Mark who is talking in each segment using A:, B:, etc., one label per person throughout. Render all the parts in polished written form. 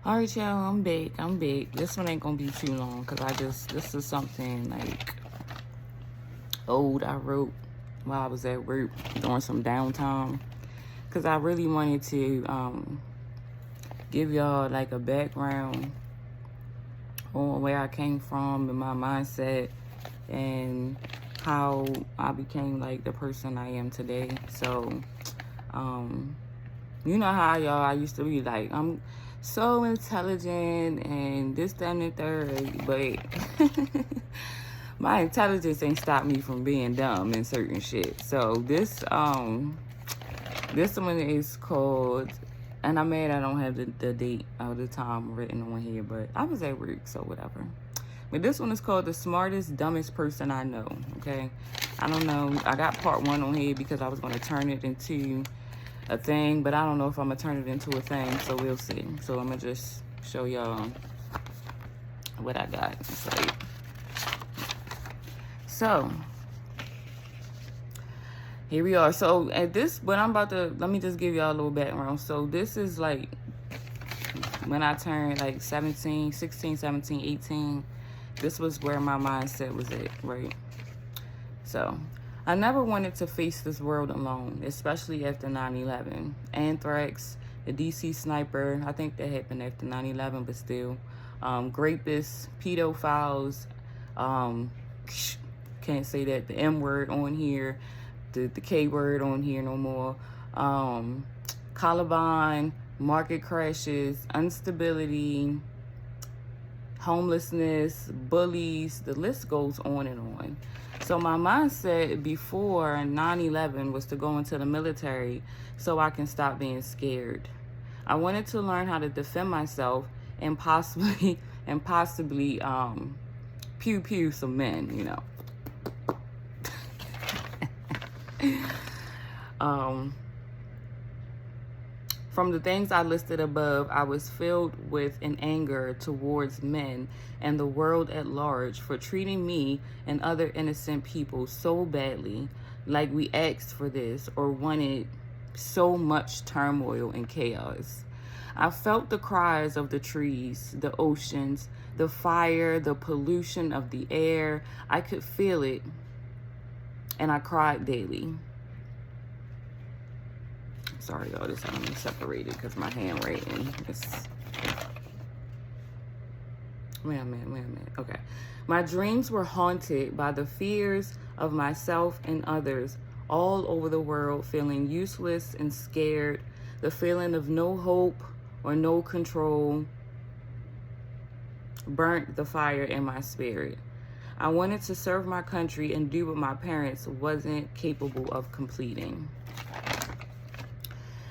A: All right, y'all, I'm back. This one ain't gonna be too long because this is something like old I wrote while I was at work during some downtime. Because I really wanted to give y'all like a background on where I came from and my mindset and how I became like the person I am today. So, you know how y'all, I used to be like, I'm so intelligent and this, that, and the third, but my intelligence ain't stopped me from being dumb in certain shit. So this one is called, and I'm mad I don't have the date or the time written on here, but I was at work, so whatever. But this one is called The Smartest, Dumbest Person I Know, okay? I don't know. I got part 1 on here because I was going to turn it into a thing, but I don't know if I'm going to turn it into a thing, so we'll see. So I'm going to just show y'all what I got. It's like, so here we are. So at this, but I'm about to, let me just give y'all a little background. So this is like when I turned like 16, 17, 18. This was where my mindset was at, right? So I never wanted to face this world alone, especially after 9/11. Anthrax, the DC sniper, I think that happened after 9/11, but still. Rapists, pedophiles, can't say that, the M word on here, the K word on here no more. Columbine, market crashes, instability, homelessness, bullies, the list goes on and on. So my mindset before 9/11 was to go into the military so I can stop being scared. I wanted to learn how to defend myself and possibly pew pew some men, you know. From the things I listed above, I was filled with an anger towards men and the world at large for treating me and other innocent people so badly, like we asked for this or wanted so much turmoil and chaos. I felt the cries of the trees, the oceans, the fire, the pollution of the air. I could feel it, and I cried daily. Sorry, y'all, this I'm separated because my handwriting is... Wait a minute. Okay. My dreams were haunted by the fears of myself and others all over the world, feeling useless and scared, the feeling of no hope or no control burnt the fire in my spirit. I wanted to serve my country and do what my parents wasn't capable of completing.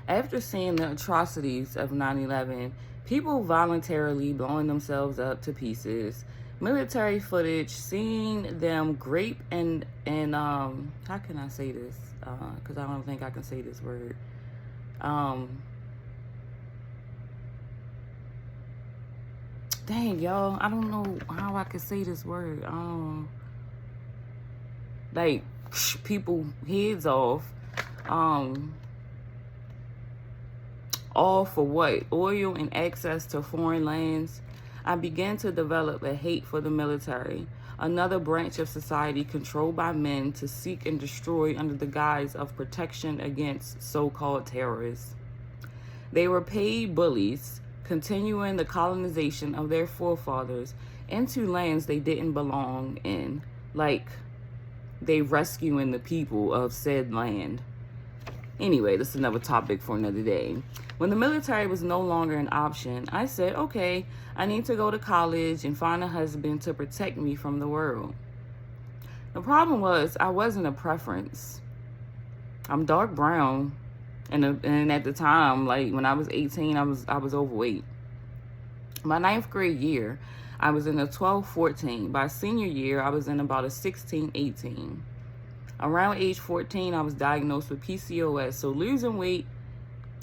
A: After seeing the atrocities of 9/11, people voluntarily blowing themselves up to pieces, military footage, seeing them grape and how can I say this? Because I don't think I can say this word. Dang, y'all, I don't know how I could say this word. Like, people heads off. All for what? Oil and access to foreign lands. I began to develop a hate for the military, another branch of society controlled by men to seek and destroy under the guise of protection against so-called terrorists. They were paid bullies, continuing the colonization of their forefathers into lands they didn't belong in, like they rescuing the people of said land. Anyway, this is another topic for another day. When the military was no longer an option, I said, okay, I need to go to college and find a husband to protect me from the world. The problem was I wasn't a preference. I'm dark brown, and at the time, like when I was 18, I was overweight. My 9th grade year, I was in a 12-14. By senior year, I was in about a 16-18. Around age 14, I was diagnosed with PCOS, so losing weight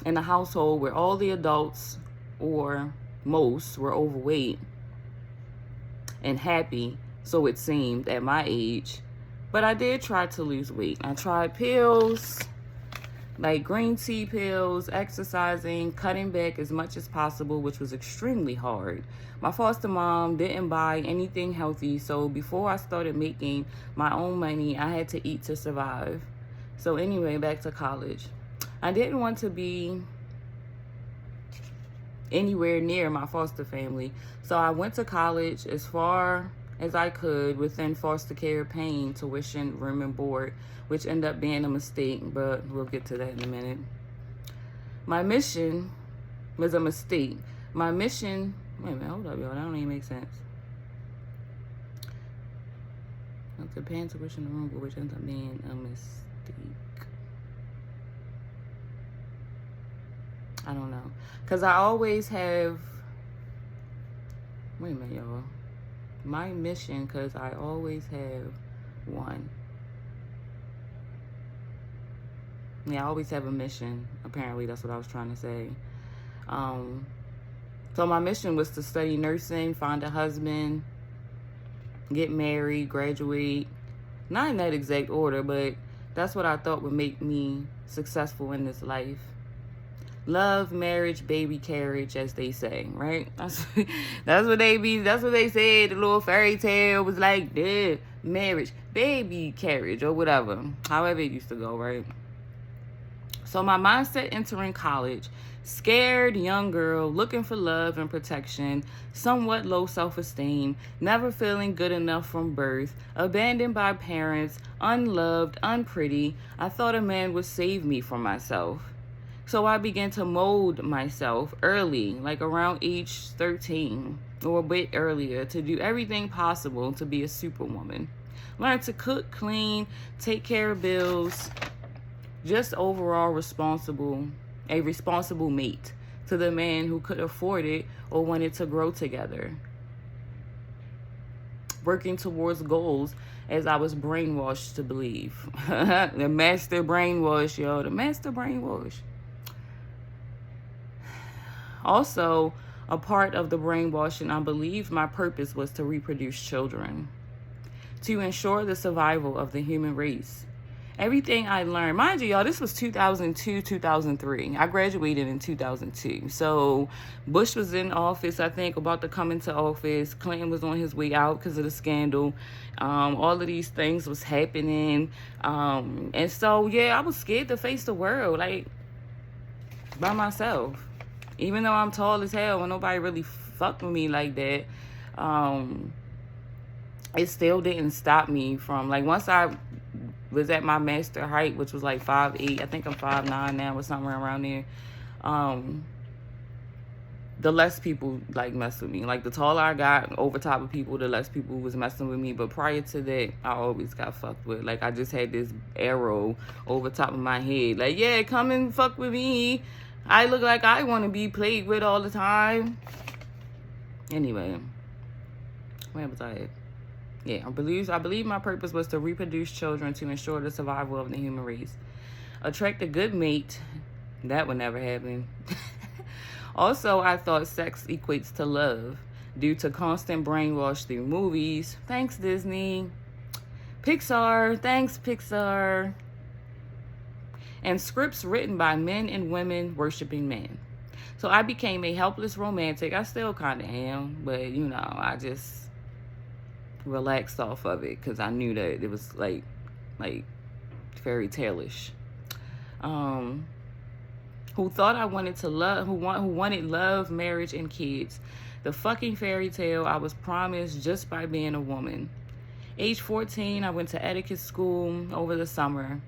A: in a household where all the adults, or most, were overweight and happy, so it seemed at my age. But I did try to lose weight. I tried pills, like green tea pills, exercising, cutting back as much as possible, which was extremely hard. My foster mom didn't buy anything healthy, so before I started making my own money, I had to eat to survive. So anyway, back to college. I didn't want to be anywhere near my foster family, so I went to college as far as I could within foster care, paying tuition, room, and board, which ended up being a mistake, but we'll get to that in a minute. My mission was a mistake. My mission, wait a minute, hold up, y'all, that don't even make sense. The paying tuition, room, board, which ended up being a mistake. I don't know. Because I always have, wait a minute, y'all. My mission, because I always have one. Yeah, I always have a mission. Apparently, that's what I was trying to say. So my mission was to study nursing, find a husband, get married, graduate. Not in that exact order, but that's what I thought would make me successful in this life. Love, marriage, baby carriage, as they say, right? That's what they said. The little fairy tale was like, yeah, marriage, baby carriage, or whatever. However it used to go, right? So my mindset entering college: scared young girl looking for love and protection, somewhat low self-esteem, never feeling good enough from birth, abandoned by parents, unloved, unpretty. I thought a man would save me from myself. So I began to mold myself early, like around age 13 or a bit earlier, to do everything possible to be a superwoman. Learn to cook, clean, take care of bills, just overall a responsible mate to the man who could afford it or wanted to grow together. Working towards goals as I was brainwashed to believe. The master brainwash, yo, the master brainwash. Also, a part of the brainwashing, I believed my purpose was to reproduce children, to ensure the survival of the human race. Everything I learned, mind you, y'all, this was 2002, 2003. I graduated in 2002. So Bush was in office, I think, about to come into office. Clinton was on his way out because of the scandal. All of these things was happening. And so, yeah, I was scared to face the world, like, by myself. Even though I'm tall as hell and nobody really fucked with me like that, it still didn't stop me from, like, once I was at my master height, which was like 5'8", I think I'm 5'9" now or somewhere around there, the less people, like, messed with me. Like, the taller I got over top of people, the less people was messing with me. But prior to that, I always got fucked with. Like, I just had this arrow over top of my head. Like, yeah, come and fuck with me. I look like I want to be played with all the time. Anyway, where was I at? Yeah, I believe my purpose was to reproduce children to ensure the survival of the human race. Attract a good mate. That would never happen. Also, I thought sex equates to love due to constant brainwash through movies. Thanks, Disney. Pixar. Thanks, Pixar. And scripts written by men and women worshiping men. So I became a helpless romantic. I still kind of am, but, you know, I just relaxed off of it because I knew that it was like fairy tale-ish. Who thought I wanted to love, who wanted love, marriage, and kids. The fucking fairy tale I was promised just by being a woman. Age 14, I went to etiquette school over the summer.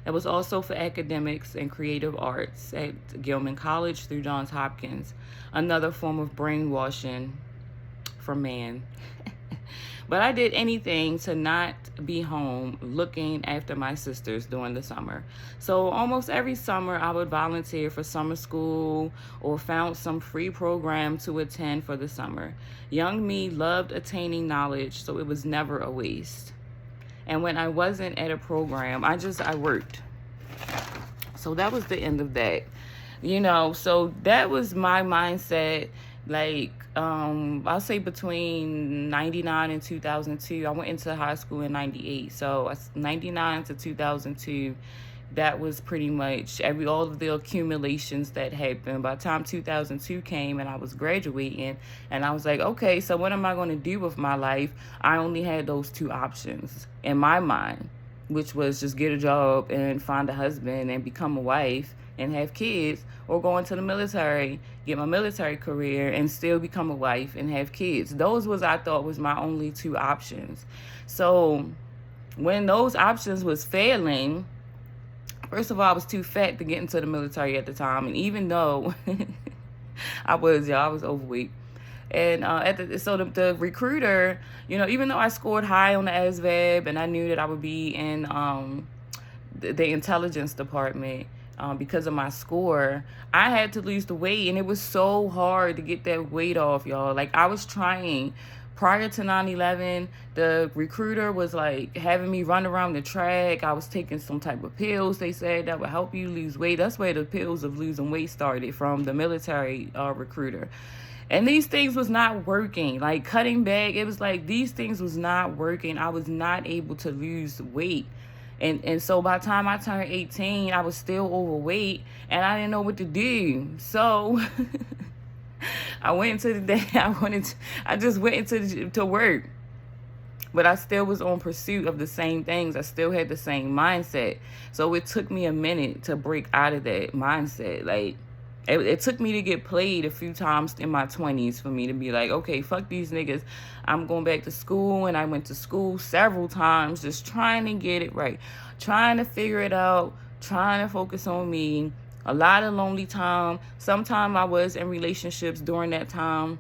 A: It was also for academics and creative arts at Gilman College through Johns Hopkins. Another form of brainwashing for man. But I did anything to not be home looking after my sisters during the summer. So almost every summer I would volunteer for summer school or found some free program to attend for the summer. Young me loved attaining knowledge, so it was never a waste. And when I wasn't at a program, I worked. So that was the end of that. You know, so that was my mindset. Like, I'll say between 99 and 2002. I went into high school in 98. So 99 to 2002, that was pretty much all of the accumulations that happened. By the time 2002 came and I was graduating, and I was like, okay, so what am I going to do with my life? I only had those two options in my mind, which was just get a job and find a husband and become a wife and have kids, or go into the military, get my military career, and still become a wife and have kids. Those was, I thought, was my only two options. So when those options was failing, first of all, I was too fat to get into the military at the time. And even though I was overweight. And so the recruiter, even though I scored high on the ASVAB and I knew that I would be in the intelligence department, because of my score, I had to lose the weight. And it was so hard to get that weight off, y'all. Like, I was trying. Prior to 9/11, the recruiter was like having me run around the track. I was taking some type of pills, they said, that would help you lose weight. That's where the pills of losing weight started, from the military recruiter. And these things was not working. Like, cutting back, it was like these things was not working. I was not able to lose weight. And so by the time I turned 18, I was still overweight and I didn't know what to do. So I went into the day I just went into work. But I still was on pursuit of the same things. I still had the same mindset. So it took me a minute to break out of that mindset. Like, it took me to get played a few times in my 20s for me to be like, okay, fuck these niggas. I'm going back to school. And I went to school several times just trying to get it right, trying to figure it out, trying to focus on me. A lot of lonely time. Sometimes I was in relationships during that time,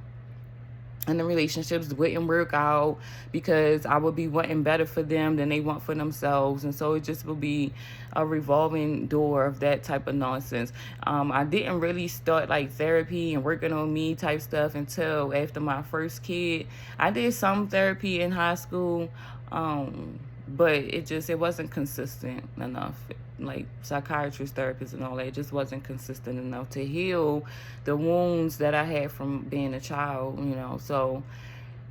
A: and the relationships wouldn't work out because I would be wanting better for them than they want for themselves. And so it just will be a revolving door of that type of nonsense. I didn't really start like therapy and working on me type stuff until after my first kid. I did some therapy in high school, but it wasn't consistent enough. Like psychiatrist, therapists, and all that, it just wasn't consistent enough to heal the wounds that I had from being a child, So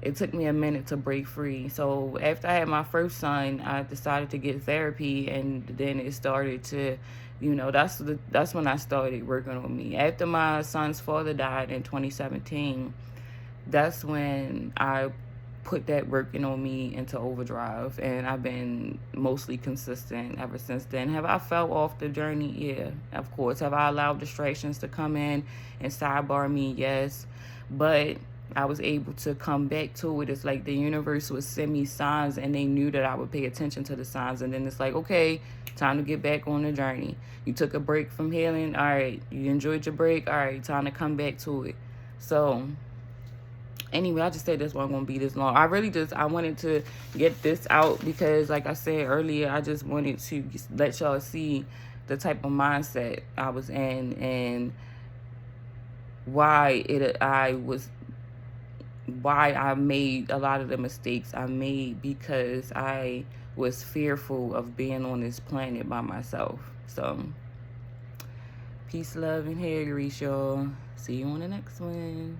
A: it took me a minute to break free. So after I had my first son, I decided to get therapy, and then it started to, that's when I started working on me. After my son's father died in 2017, that's when I put that working on me into overdrive, and I've been mostly consistent ever since then. Have I fell off the journey? Yeah, of course. Have I allowed distractions to come in and sidebar me? Yes, but I was able to come back to it. It's like the universe would send me signs, and they knew that I would pay attention to the signs. And then it's like, okay, time to get back on the journey. You took a break from healing. All right, you enjoyed your break. All right, time to come back to it. So anyway, I just said this one won't be this long. I wanted to get this out because, like I said earlier, I just wanted to let y'all see the type of mindset I was in and why I made a lot of the mistakes I made, because I was fearful of being on this planet by myself. So peace, love, and hair grease, y'all. See you on the next one.